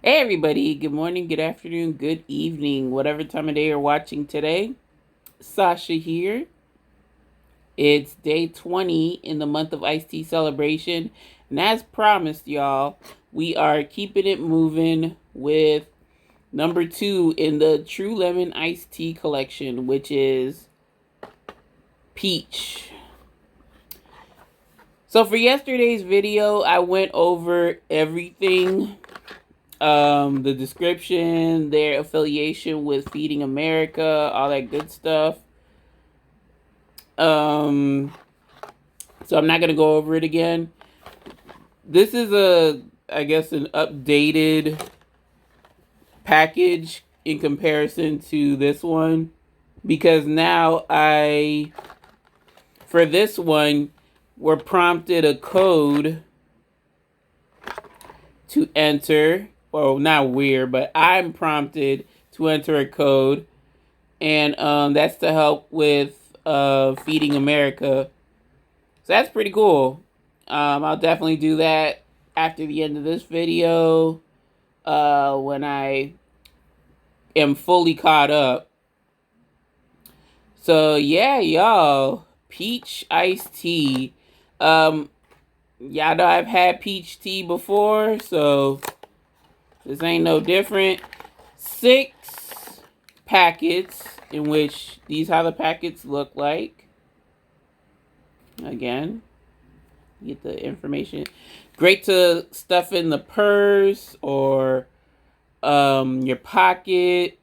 Hey everybody, good morning, good afternoon, good evening, whatever time of day you're watching today. Sasha here. It's day 20 in the month of iced tea celebration. And as promised, y'all, we are keeping it moving with number 2 in the True Lemon iced tea collection, which is peach. So for yesterday's video, I went over everything, the description, their affiliation with Feeding America, all that good stuff. Um, so I'm not gonna go over it again. This is I guess, an updated package in comparison to this one, because now for this one, we're prompted a code to enter. Well, not weird, but I'm prompted to enter a code, and that's to help with Feeding America. So that's pretty cool. I'll definitely do that after the end of this video, when I am fully caught up. So yeah, y'all, peach iced tea. Y'all know I've had peach tea before, so this ain't no different. 6 packets, in which these how the packets look like. Again, get the information. Great to stuff in the purse or your pocket.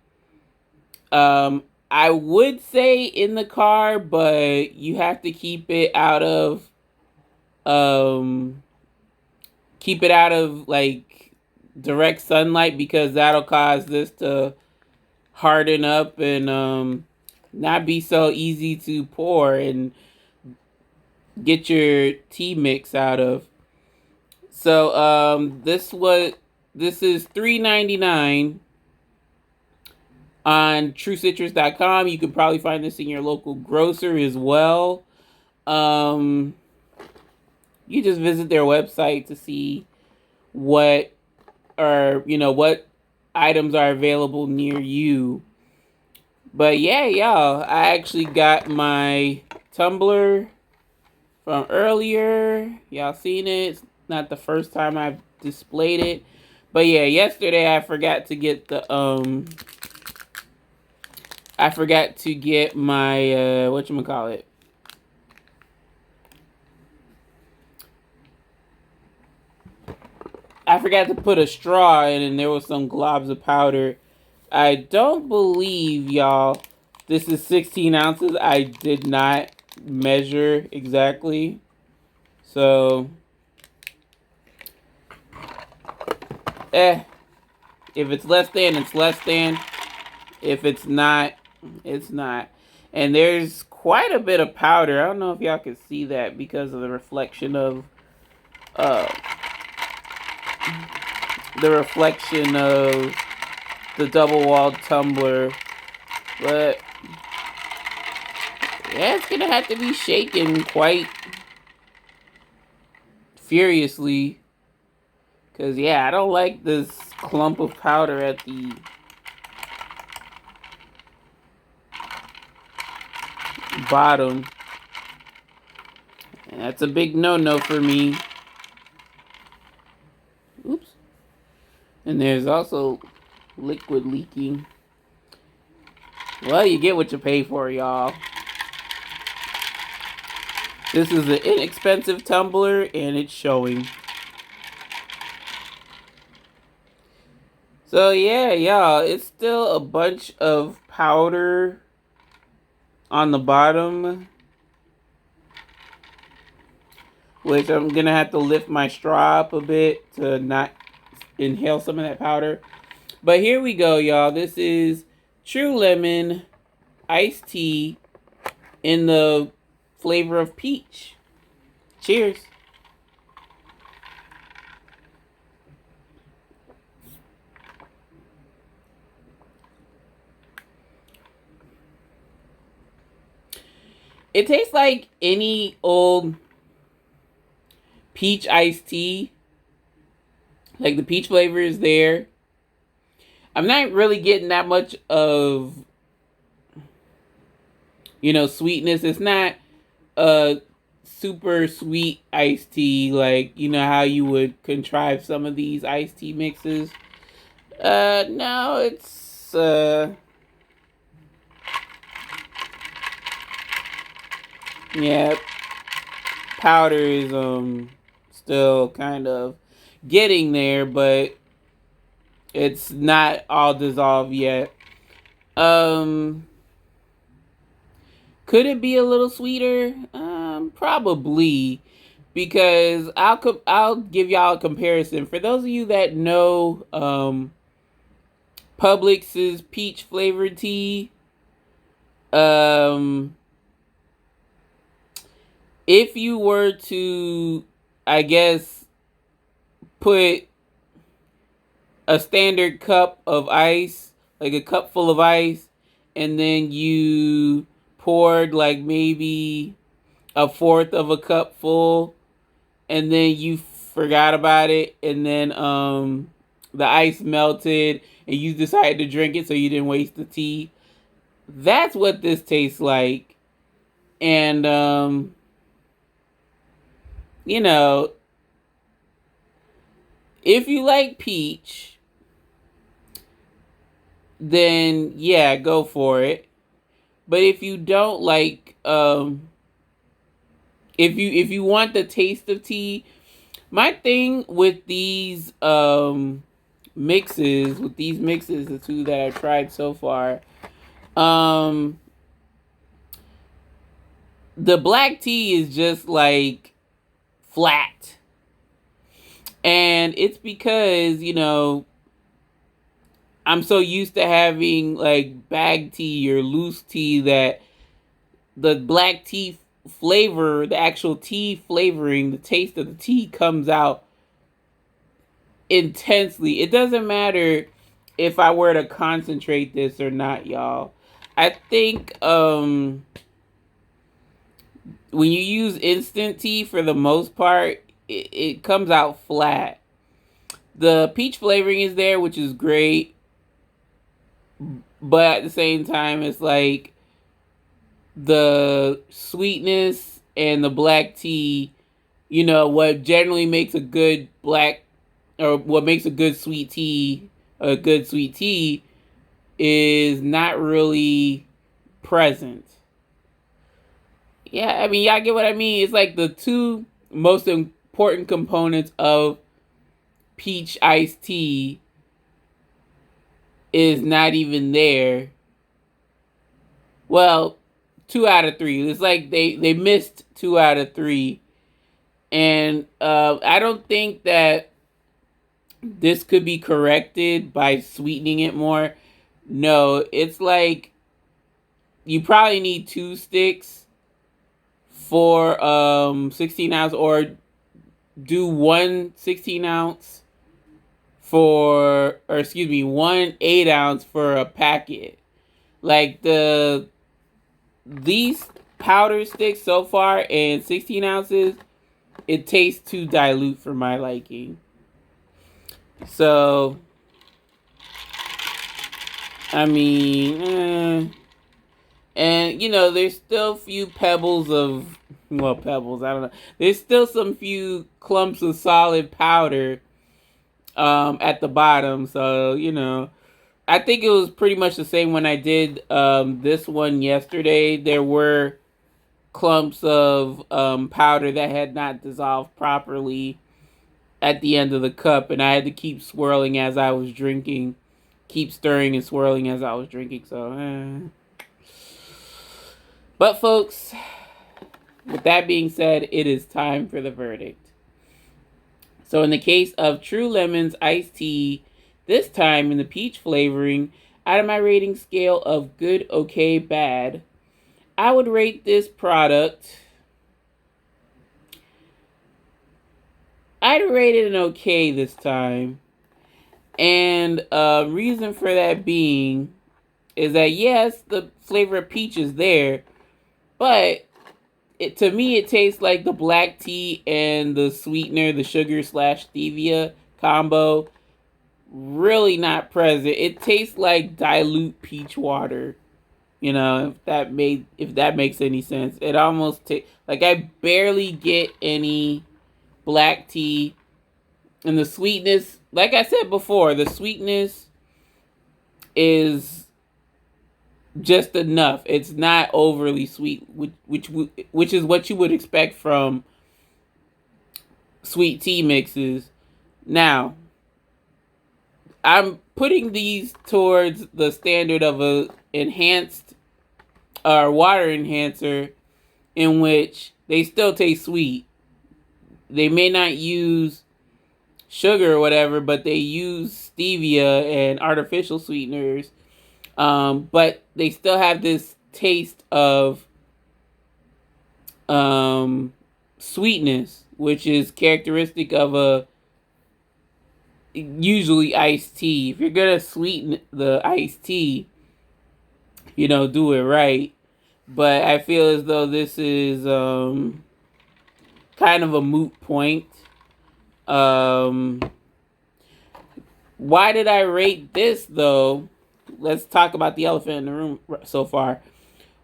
I would say in the car, but you have to keep it out of like direct sunlight, because that'll cause this to harden up and not be so easy to pour and get your tea mix out of. So this is $3.99 on TrueCitrus.com. You can probably find this in your local grocer as well. You just visit their website to see what what items are available near you. But yeah, y'all, I actually got my tumbler from earlier. Y'all seen it? It's not the first time I've displayed it. But yeah, yesterday I forgot to get my whatchamacallit. I forgot to put a straw in, and there was some globs of powder. I don't believe, y'all, this is 16 ounces. I did not measure exactly. So, if it's less than, it's less than. If it's not, it's not. And there's quite a bit of powder. I don't know if y'all can see that because of the reflection of uh, the double-walled tumbler. But yeah, it's gonna have to be shaken quite furiously, because yeah, I don't like this clump of powder at the bottom. And that's a big no-no for me. Oops. And there's also liquid leaking. Well, you get what you pay for, y'all. This is an inexpensive tumbler, and it's showing. So yeah, y'all, it's still a bunch of powder on the bottom, which I'm gonna have to lift my straw up a bit to not inhale some of that powder. But here we go, y'all. This is True Lemon iced tea in the flavor of peach. Cheers. It tastes like any old peach iced tea. Like, the peach flavor is there. I'm not really getting that much of, sweetness. It's not a super sweet iced tea, like, how you would contrive some of these iced tea mixes. No, it's, yeah, powder is, still kind of getting there, but it's not all dissolved yet. Could it be a little sweeter? Probably, because I'll give y'all a comparison. For those of you that know Publix's peach flavored tea, if you were to, I guess, put a standard cup of ice, like a cup full of ice, and then you poured like maybe a fourth of a cup full, and then you forgot about it, and then the ice melted, and you decided to drink it so you didn't waste the tea. That's what this tastes like. And if you like peach, then yeah, go for it. But if you don't like, if you want the taste of tea, my thing with these mixes, the two that I've tried so far, the black tea is just like flat. And it's because, I'm so used to having like bag tea or loose tea that the black tea flavor, the actual tea flavoring, the taste of the tea comes out intensely. It doesn't matter if I were to concentrate this or not, y'all. I think when you use instant tea, for the most part, it comes out flat. The peach flavoring is there, which is great, but at the same time, it's like the sweetness and the black tea, what generally makes a good black, or what makes a good sweet tea, is not really present. Yeah, I mean, y'all get what I mean? It's like the two most important components of peach iced tea is not even there. Well, 2 out of 3. It's like they missed 2 out of 3. And I don't think that this could be corrected by sweetening it more. No, it's like you probably need 2 sticks for 16 ounce, or do 1 16 ounce for, or excuse me, 1 8 ounce for a packet. Like these powder sticks so far in 16 ounces, it tastes too dilute for my liking. So, I mean, and there's still a few pebbles, I don't know. There's still some few clumps of solid powder at the bottom. So, I think it was pretty much the same when I did this one yesterday. There were clumps of powder that had not dissolved properly at the end of the cup, and I had to keep swirling as I was drinking, keep stirring and swirling as I was drinking. So, But folks, with that being said, it is time for the verdict. So in the case of True Lemon's iced tea, this time in the peach flavoring, out of my rating scale of good, okay, bad, I would rate this product, I'd rate it an okay this time. And reason for that being is that, yes, the flavor of peach is there, but to me, it tastes like the black tea and the sweetener, the sugar / stevia combo. really not present. It tastes like dilute peach water. You know, if that makes any sense. It almost like I barely get any black tea, and the sweetness, like I said before, the sweetness is just enough. It's not overly sweet, which is what you would expect from sweet tea mixes. Now, I'm putting these towards the standard of a enhanced or water enhancer, in which they still taste sweet. They may not use sugar or whatever, but they use stevia and artificial sweeteners. But they still have this taste of sweetness, which is characteristic of a usually iced tea. If you're gonna sweeten the iced tea, do it right. But I feel as though this is kind of a moot point. Why did I rate this though? Let's talk about the elephant in the room so far.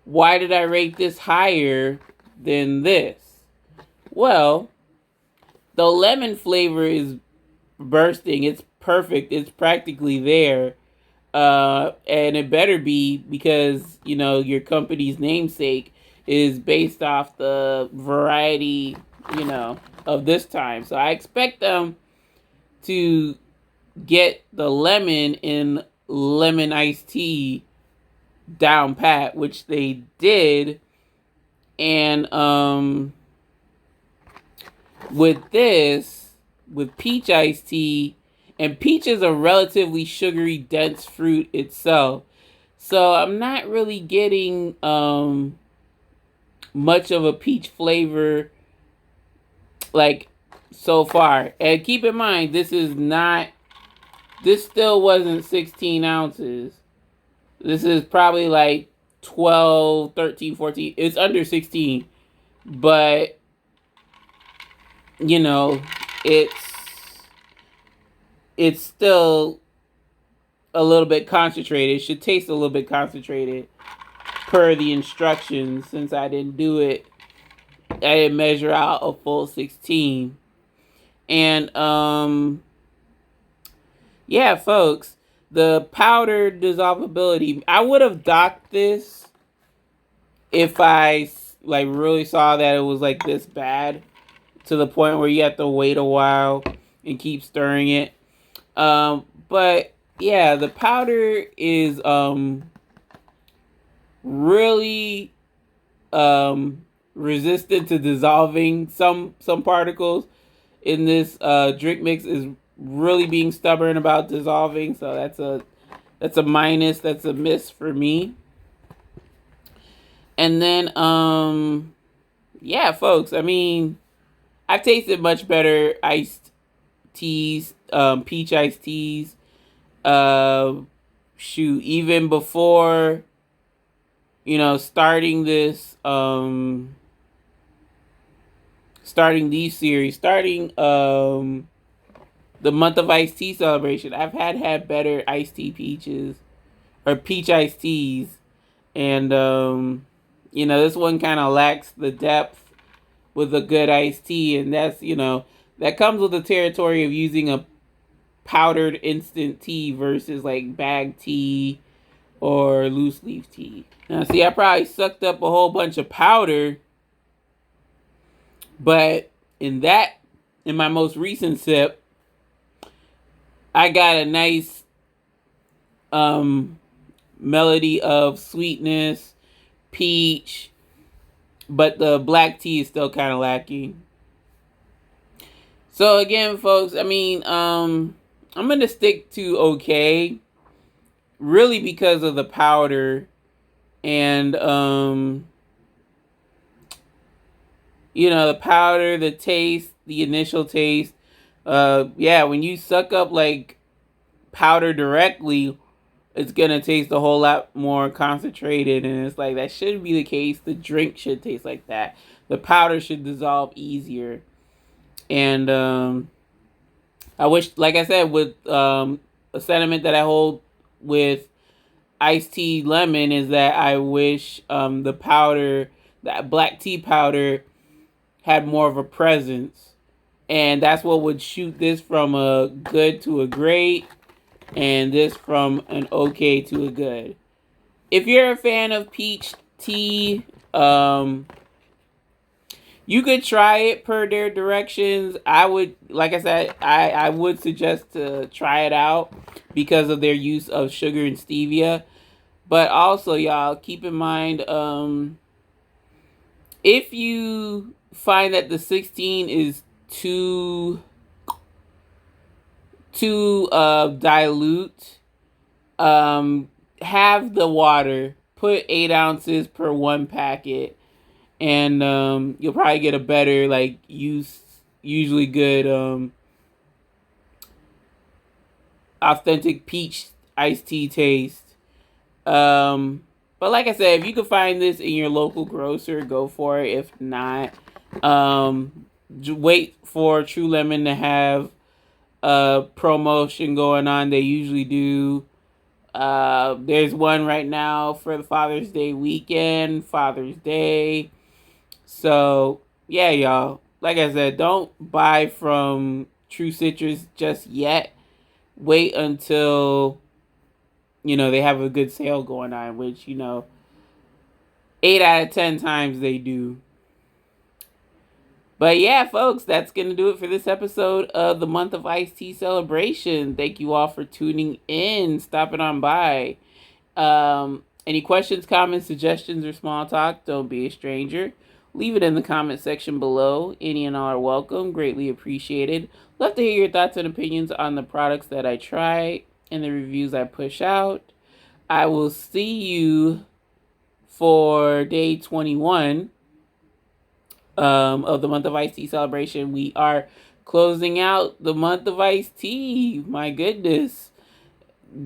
Why did I rate this higher than this? Well, the lemon flavor is bursting. It's perfect. It's practically there. And it better be, because, your company's namesake is based off the variety, of this time. So I expect them to get the lemon in lemon iced tea down pat, which they did. And with peach iced tea, and peach is a relatively sugary, dense fruit itself, so I'm not really getting much of a peach flavor like so far. And keep in mind, this still wasn't 16 ounces. This is probably like 12, 13, 14. It's under 16. But, it's still a little bit concentrated. It should taste a little bit concentrated per the instructions, since I didn't do it. I didn't measure out a full 16. And, yeah, folks, the powder dissolvability, I would have docked this if I really saw that it was like this bad, to the point where you have to wait a while and keep stirring it. But yeah, the powder is really resistant to dissolving. Some particles in this drink mix is really being stubborn about dissolving, so that's a minus, that's a miss for me. And then yeah, folks, I mean, I've tasted much better iced teas, peach iced teas. Even before, starting this, starting these series, starting the month of iced tea celebration, I've had better iced tea peaches, or peach iced teas. And this one kind of lacks the depth with a good iced tea, and that's, that comes with the territory of using a powdered instant tea versus like bag tea or loose leaf tea. Now, see, I probably sucked up a whole bunch of powder, but in my most recent sip, I got a nice melody of sweetness, peach, but the black tea is still kind of lacking. So again, folks, I mean, I'm going to stick to okay, really because of the powder and, the powder, the taste, the initial taste. Yeah, when you suck up like powder directly, it's going to taste a whole lot more concentrated, and it's like, that shouldn't be the case. The drink should taste like that. The powder should dissolve easier. And I wish, like I said, with a sentiment that I hold with iced tea lemon is that I wish the powder, that black tea powder, had more of a presence. And that's what would shoot this from a good to a great, and this from an okay to a good. If you're a fan of peach tea, you could try it per their directions. I would, like I said, I would suggest to try it out because of their use of sugar and stevia. But also, y'all, keep in mind, if you find that the 16 is too dilute, have the water. Put 8 ounces per one packet, and you'll probably get a better, like, usually good authentic peach iced tea taste. But like I said, if you can find this in your local grocer, go for it. If not, wait for True Lemon to have a promotion going on. They usually do. There's one right now for the Father's Day weekend, Father's Day. So yeah, y'all. Like I said, don't buy from True Citrus just yet. Wait until they have a good sale going on, which 8 out of 10 times they do. But yeah, folks, that's going to do it for this episode of the Month of Iced Tea Celebration. Thank you all for tuning in, stopping on by. Any questions, comments, suggestions, or small talk, don't be a stranger. Leave it in the comment section below. Any and all are welcome. Greatly appreciated. Love to hear your thoughts and opinions on the products that I try and the reviews I push out. I will see you for day 21 of the Month of Iced Tea Celebration. We are closing out the Month of Iced Tea. My goodness.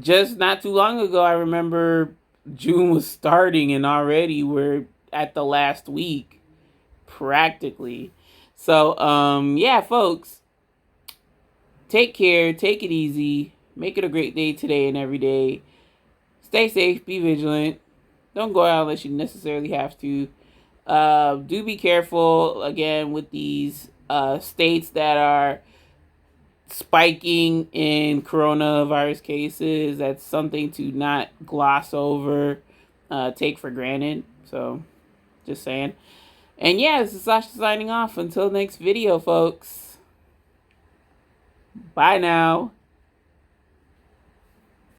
Just not too long ago, I remember June was starting and already we're at the last week, practically. So, yeah, folks, take care, take it easy, make it a great day today and every day. Stay safe, be vigilant. Don't go out unless you necessarily have to. Do be careful, again, with these states that are spiking in coronavirus cases. That's something to not gloss over, take for granted. So, just saying. And yeah, this is Sasha signing off. Until next video, folks. Bye now.